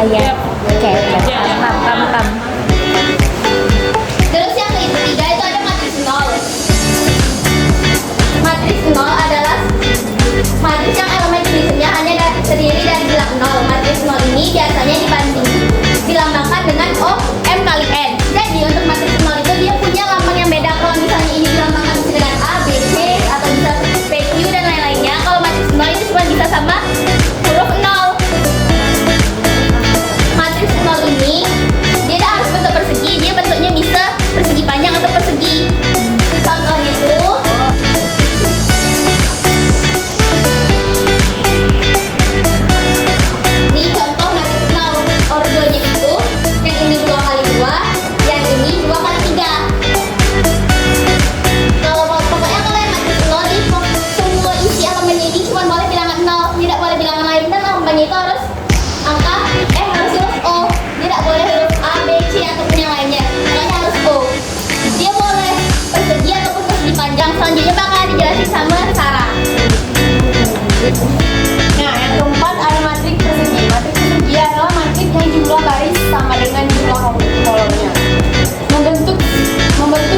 Oh iya. Oke, pam pam pam. Terus yang ketiga itu ada matriks nol. Matriks nol adalah matriks yang elemen tulisannya hanya terdiri dari bilang nol. Matriks nol ini biasanya dilambangkan dengan O, M kali N. Jadi untuk matriks nol itu dia punya lambang yang beda. Kalau misalnya ini dilambangkan dengan A, B, C, atau bisa P, Q dan lain-lainnya. Kalau matriks nol itu cuma bisa sama huruf nol. Matriks nol ini dia tidak harus bentuk persegi, dia bentuknya bisa persegi panjang atau persegi. Contohnya itu ini contoh matriks nol ordonya itu yang ini 2 kali 2, yang ini 2 kali 3. Pokoknya kalau yang matriks nol di semua isi elemennya ini cuma boleh bilangan nol, tidak boleh bilangan lain, dan lambangnya itu harus angka harus huruf O, tidak boleh huruf A, B, C ataupun yang lainnya, makanya harus O. Dia boleh persegi ataupun persegi panjang. Selanjutnya bakal dijelasin sama Sarah. Nah, yang keempat ada matriks persegi. Matriks persegi adalah matriks yang jumlah baris sama dengan jumlah kolomnya. Membentuk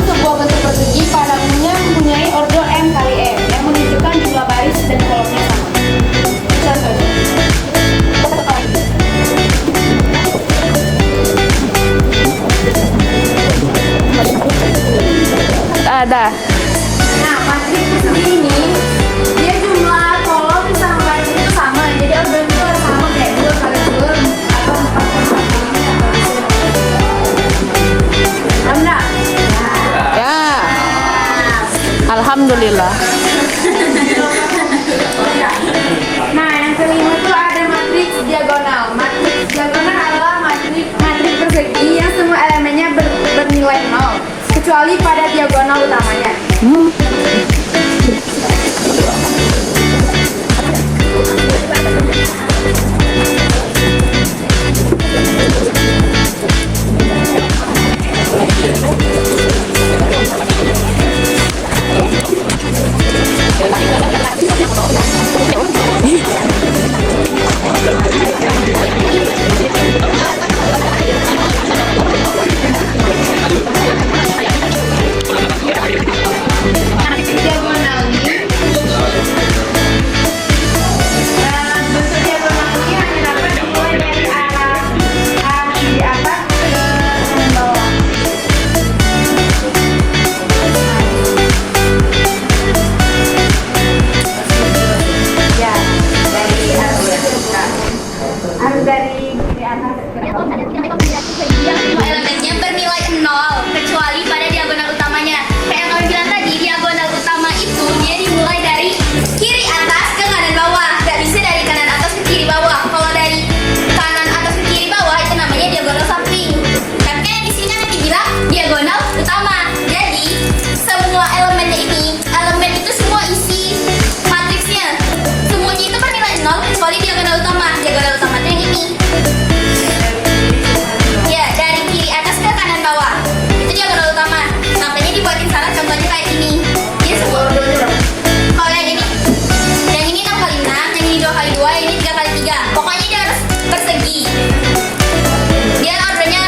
sebuah bentuk persegi pada umumnya mempunyai ordo M kali M yang menunjukkan jumlah baris dan kolomnya sama. Contohnya. Ada. Nah, matriks persegi ini dia jumlah kolom sama baris itu sama, jadi ordonya itu harus sama kayak 2 kali 2 atau 4 kali 4 ini atau bisa. Anda? Ya. Alhamdulillah. Nah, yang kelima itu ada matriks diagonal. Matriks diagonal adalah matriks persegi yang semua elemennya bernilai 0 kecuali pada diagonal utamanya. Diagonal ini bentuk diagonal ini hanya dapat dimulai dari arah di atas ke bawah. Ya, dari harus dari atas ke bawah. Yang semua elemennya bernilai 0 kecuali pada diagonal utamanya. Kayak yang kami bilang tadi, diagonal utama itu dia dimulai dari kiri atas ke kanan bawah, nggak bisa dari kanan atas ke kiri bawah. Kalau dari kanan atas ke kiri bawah itu namanya diagonal samping. Tapi kan yang di sini nanti bilang diagonal utama. Jadi semua elemennya ini, elemen itu semua isi matriksnya semuanya itu bernilai 0 kecuali diagonal utama. Diagonal utama itu yang ini. Ya, dari kiri atas ke kanan bawah. Itu diagonal utama. Makanya dibuatin salah contohnya kayak ini. Dia sebuah kalau yang ini 6 kali 6, yang ini 2 kali 2, yang ini 3 kali 3. Pokoknya dia harus persegi. Dia ordernya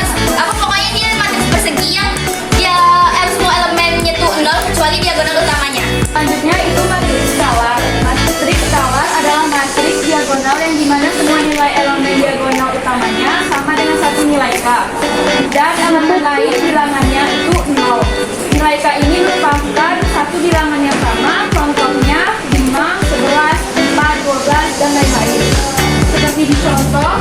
pokoknya dia matriks persegi yang dia semua elemennya tuh 0 kecuali diagonal utamanya. Selanjutnya itu matriks skalar. Matriks skalar adalah matriks diagonal yang dimana semua nilai elemen diagonal utamanya sama dengan satu nilai K. Dan elemen lain bilangannya itu 0. Nilai K ini merupakan satu bilangan yang sama, contohnya 5, 11, 4, 12, dan lain-lain. Seperti di contoh,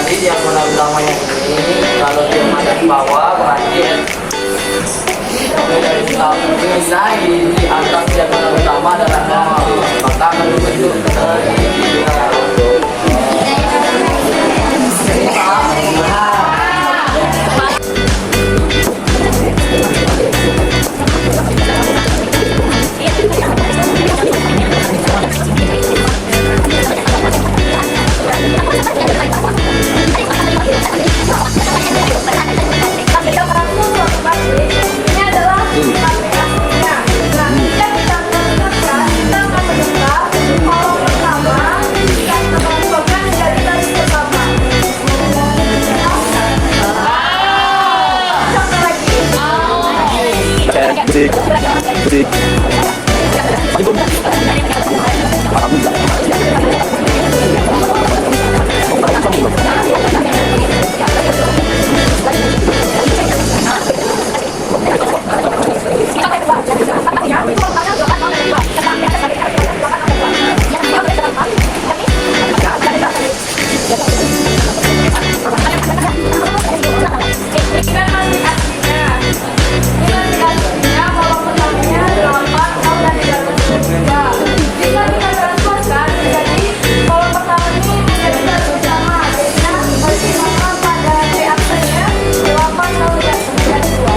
Jadi diagonal utamanya ini kalau dia ada di bawah berarti nilai di atas diagonal utama adalah 0, maka akan dibentuk ini adalah aplikasinya. Nah, jika kita menggunakan, kita akan membuka kolom pertama dan transformkan menjadi garis pertama. Satu lagi. Ini nanti aslinya. Ini nanti aslinya kolom pertamanya 8, 0 dan 3. Jika kita transformkan menjadi kolom pertama ini menjadi garis utama. Jadinya garis utama pada C aksennya 8, 0 dan 2.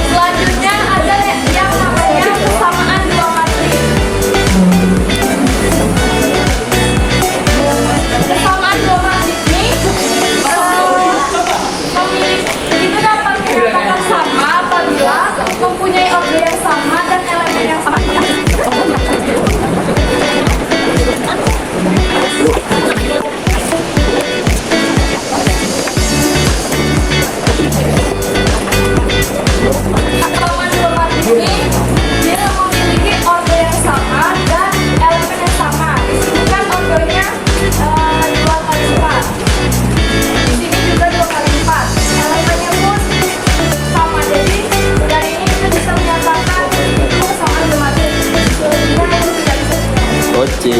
Selanjutnya ada yang namanya kesamaan dua matris. Kesamaan dua matris ini itu dapat dikatakan sama apabila mempunyai objek yang sama dan elemen yang sama. Kesamaan dua matris ini dia memiliki order yang sama dan elemen yang sama. Di sini kan ordernya 2 kali lipat. Di sini juga 2 kali lipat. Elemennya pun sama. Jadi dari ini kita bisa menyatakan itu kesamaan dua matris. Selebihnya itu tidak bisa. Oke.